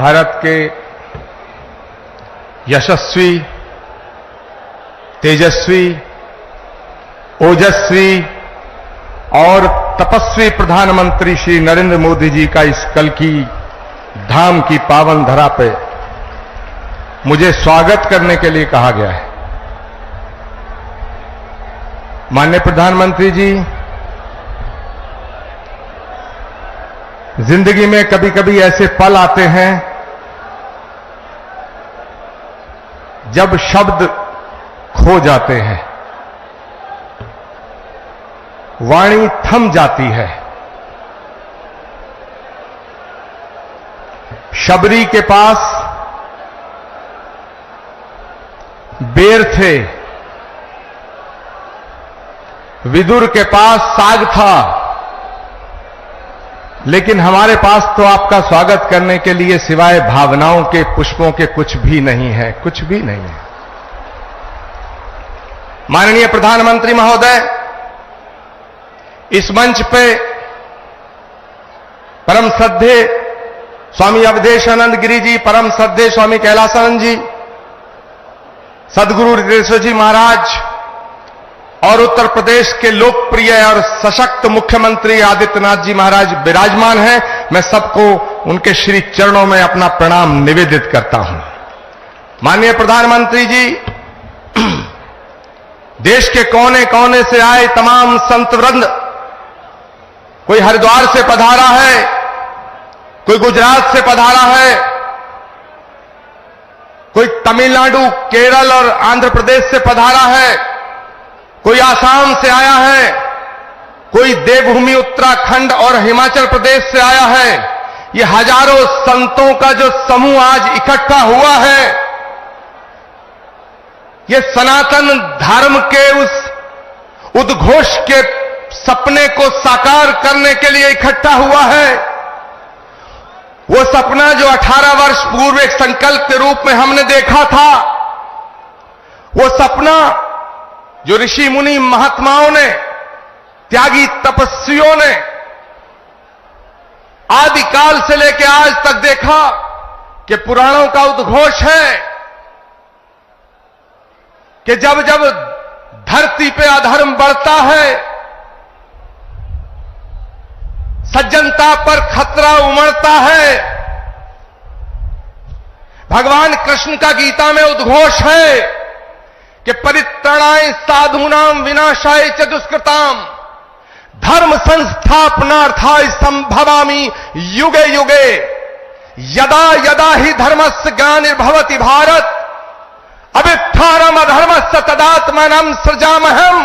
भारत के यशस्वी, तेजस्वी, ओजस्वी और तपस्वी प्रधानमंत्री श्री नरेंद्र मोदी जी का इस कल की धाम की पावन धरा पे मुझे स्वागत करने के लिए कहा गया है। माननीय प्रधानमंत्री जी, जिंदगी में कभी कभी ऐसे पल आते हैं जब शब्द खो जाते हैं, वाणी थम जाती है। शबरी के पास बेर थे, विदुर के पास साग था, लेकिन हमारे पास तो आपका स्वागत करने के लिए सिवाय भावनाओं के, पुष्पों के कुछ भी नहीं है, कुछ भी नहीं है। माननीय प्रधानमंत्री महोदय, इस मंच पे परम श्रद्धेय स्वामी अवधेशानंद गिरी जी, परम श्रद्धेय स्वामी कैलासानंद जी, सदगुरु हृदयेश्वर जी महाराज और उत्तर प्रदेश के लोकप्रिय और सशक्त मुख्यमंत्री आदित्यनाथ जी महाराज विराजमान हैं। मैं सबको उनके श्री चरणों में अपना प्रणाम निवेदित करता हूं। माननीय प्रधानमंत्री जी, देश के कोने कोने से आए तमाम संत वृंद, कोई हरिद्वार से पधारा है, कोई गुजरात से पधारा है, कोई तमिलनाडु, केरल और आंध्र प्रदेश से पधारा है, कोई आसाम से आया है, कोई देवभूमि उत्तराखंड और हिमाचल प्रदेश से आया है। ये हजारों संतों का जो समूह आज इकट्ठा हुआ है, ये सनातन धर्म के उस उद्घोष के सपने को साकार करने के लिए इकट्ठा हुआ है। वो सपना जो 18 वर्ष पूर्व एक संकल्प के रूप में हमने देखा था, वो सपना जो ऋषि मुनि महात्माओं ने, त्यागी तपस्वियों ने आदिकाल से लेकर आज तक देखा कि पुराणों का उद्घोष है कि जब जब धरती पे अधर्म बढ़ता है, सज्जनता पर खतरा उमड़ता है। भगवान कृष्ण का गीता में उद्घोष है कि परित्राणाय साधूनाम विनाशाय च दुष्कृताम धर्म संस्थापनार्थाय संभवामि युगे युगे यदा यदा ही धर्मस्य ग्लानिर्भवति भारत अभ्युत्थानम् अधर्मस्य तदात्मानं सृजामहम्।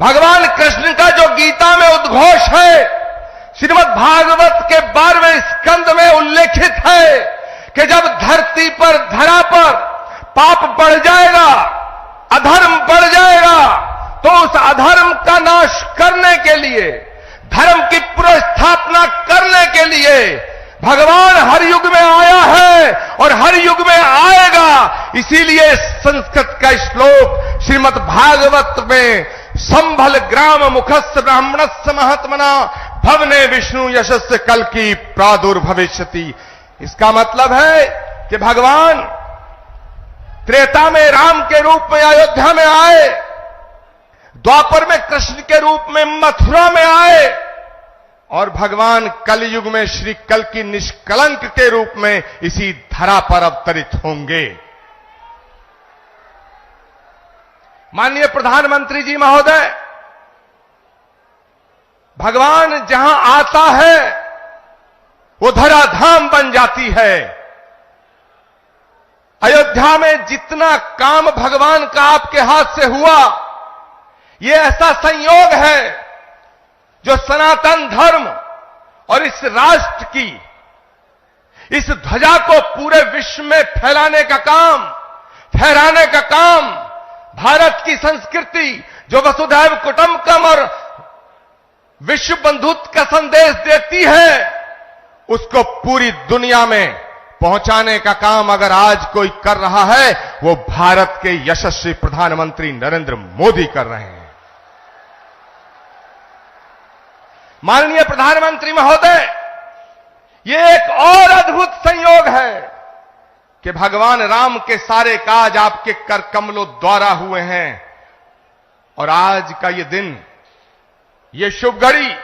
भगवान कृष्ण का जो गीता में उद्घोष है, श्रीमद् भागवत के 12वें स्कंद में उल्लेखित है कि जब धरती पर, धरा पर पाप बढ़ जाएगा, अधर्म बढ़ जाएगा, तो उस अधर्म का नाश करने के लिए, धर्म की पुनर्स्थापना करने के लिए भगवान हर युग में आया है और हर युग में आएगा। इसीलिए संस्कृत का श्लोक श्रीमद् भागवत में संभल ग्राम मुखस्य ब्राह्मणस्य महात्मना भवने विष्णु यशस्य कल की प्रादुर्भविष्यति। इसका मतलब है कि भगवान त्रेता में राम के रूप में अयोध्या में आए, द्वापर में कृष्ण के रूप में मथुरा में आए और भगवान कलयुग में श्री कल की निष्कलंक के रूप में इसी धरा पर अवतरित होंगे। माननीय प्रधानमंत्री जी महोदय, भगवान जहां आता है वो धराधाम बन जाती है। अयोध्या में जितना काम भगवान का आपके हाथ से हुआ, ये ऐसा संयोग है जो सनातन धर्म और इस राष्ट्र की, इस ध्वजा को पूरे विश्व में फैलाने का काम, फहराने का काम, भारत की संस्कृति जो वसुधैव कुटुंबकम और विश्व बंधुत्व का संदेश देती है, उसको पूरी दुनिया में पहुंचाने का काम अगर आज कोई कर रहा है, वो भारत के यशस्वी प्रधानमंत्री नरेंद्र मोदी कर रहे हैं। माननीय प्रधानमंत्री महोदय, ये एक और अद्भुत संयोग है कि भगवान राम के सारे काज आपके कर कमलों द्वारा हुए हैं। और आज का ये दिन, ये शुभ घड़ी,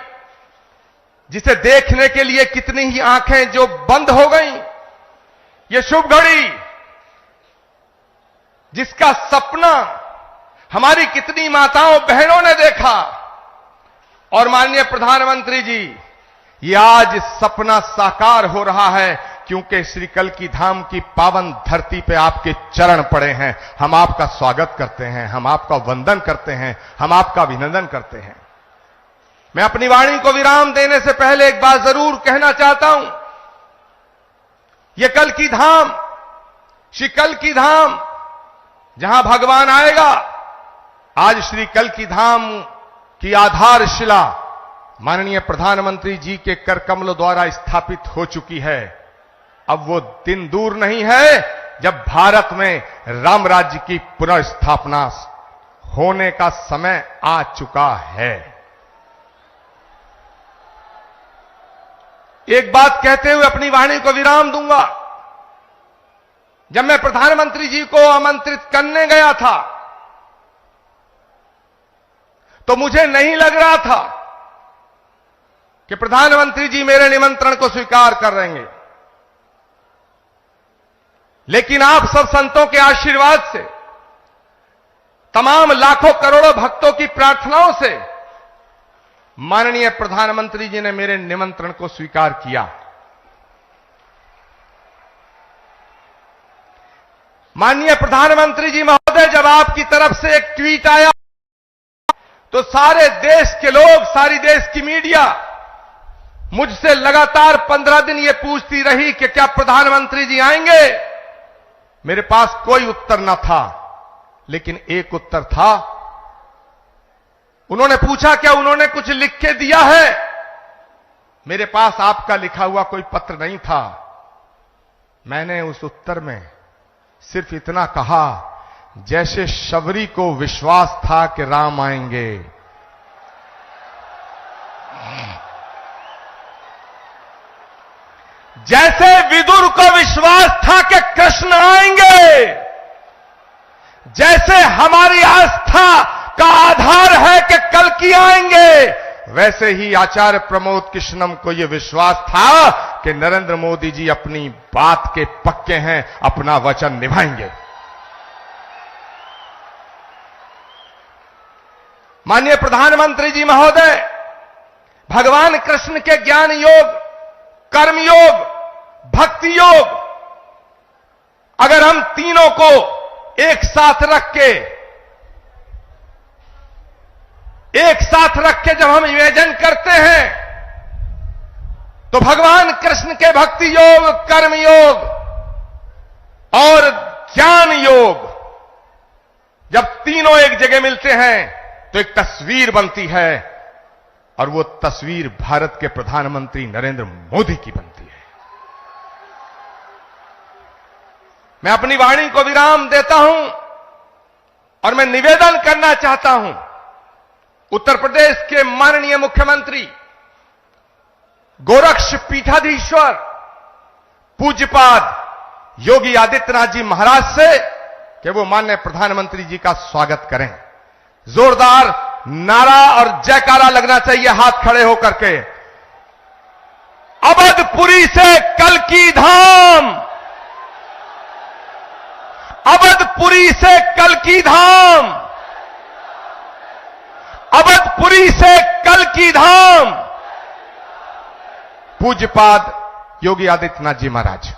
जिसे देखने के लिए कितनी ही आंखें जो बंद हो गईं, ये शुभ घड़ी जिसका सपना हमारी कितनी माताओं बहनों ने देखा, और माननीय प्रधानमंत्री जी, ये आज सपना साकार हो रहा है, क्योंकि श्री कल्कि धाम की पावन धरती पे आपके चरण पड़े हैं। हम आपका स्वागत करते हैं, हम आपका वंदन करते हैं, हम आपका अभिनंदन करते हैं। मैं अपनी वाणी को विराम देने से पहले एक बात जरूर कहना चाहता हूं। यह कल्कि धाम, श्री कल्कि धाम जहां भगवान आएगा, आज श्री कल्कि धाम की आधारशिला माननीय प्रधानमंत्री जी के कर कमलों द्वारा स्थापित हो चुकी है। अब वो दिन दूर नहीं है जब भारत में राम राज्य की पुनर्स्थापना होने का समय आ चुका है। एक बात कहते हुए अपनी वाणी को विराम दूंगा। जब मैं प्रधानमंत्री जी को आमंत्रित करने गया था, तो मुझे नहीं लग रहा था कि प्रधानमंत्री जी मेरे निमंत्रण को स्वीकार कर लेंगे। लेकिन आप सब संतों के आशीर्वाद से, तमाम लाखों करोड़ों भक्तों की प्रार्थनाओं से माननीय प्रधानमंत्री जी ने मेरे निमंत्रण को स्वीकार किया। माननीय प्रधानमंत्री जी महोदय, जब आपकी तरफ से एक ट्वीट आया तो सारे देश के लोग, सारी देश की मीडिया मुझसे लगातार 15 दिन ये पूछती रही कि क्या प्रधानमंत्री जी आएंगे। मेरे पास कोई उत्तर न था, लेकिन एक उत्तर था। उन्होंने पूछा क्या उन्होंने कुछ लिख के दिया है। मेरे पास आपका लिखा हुआ कोई पत्र नहीं था। मैंने उस उत्तर में सिर्फ इतना कहा, जैसे शबरी को विश्वास था कि राम आएंगे, जैसे विदुर को विश्वास था कि कृष्ण आएंगे, जैसे हमारी आस्था का आधार है कि कल्कि आएंगे, वैसे ही आचार्य प्रमोद कृष्णम को यह विश्वास था कि नरेंद्र मोदी जी अपनी बात के पक्के हैं, अपना वचन निभाएंगे। माननीय प्रधानमंत्री जी महोदय, भगवान कृष्ण के ज्ञान योग, कर्म योग, भक्ति योग, अगर हम तीनों को एक साथ रख के जब हम इमेजिन करते हैं, तो भगवान कृष्ण के भक्ति योग, कर्म योग और ज्ञान योग जब तीनों एक जगह मिलते हैं तो एक तस्वीर बनती है, और वो तस्वीर भारत के प्रधानमंत्री नरेंद्र मोदी की बनती है। मैं अपनी वाणी को विराम देता हूं और मैं निवेदन करना चाहता हूं उत्तर प्रदेश के माननीय मुख्यमंत्री गोरक्ष पीठाधीश्वर पूज्यपाद योगी आदित्यनाथ जी महाराज से कि वो माननीय प्रधानमंत्री जी का स्वागत करें। जोरदार नारा और जयकारा लगना चाहिए हाथ खड़े होकर के। अवधपुरी से कल्कि धाम, अवधपुरी से कल्कि धाम, अवधपुरी से कल्कि धाम। पूज्यपाद योगी आदित्यनाथ जी महाराज।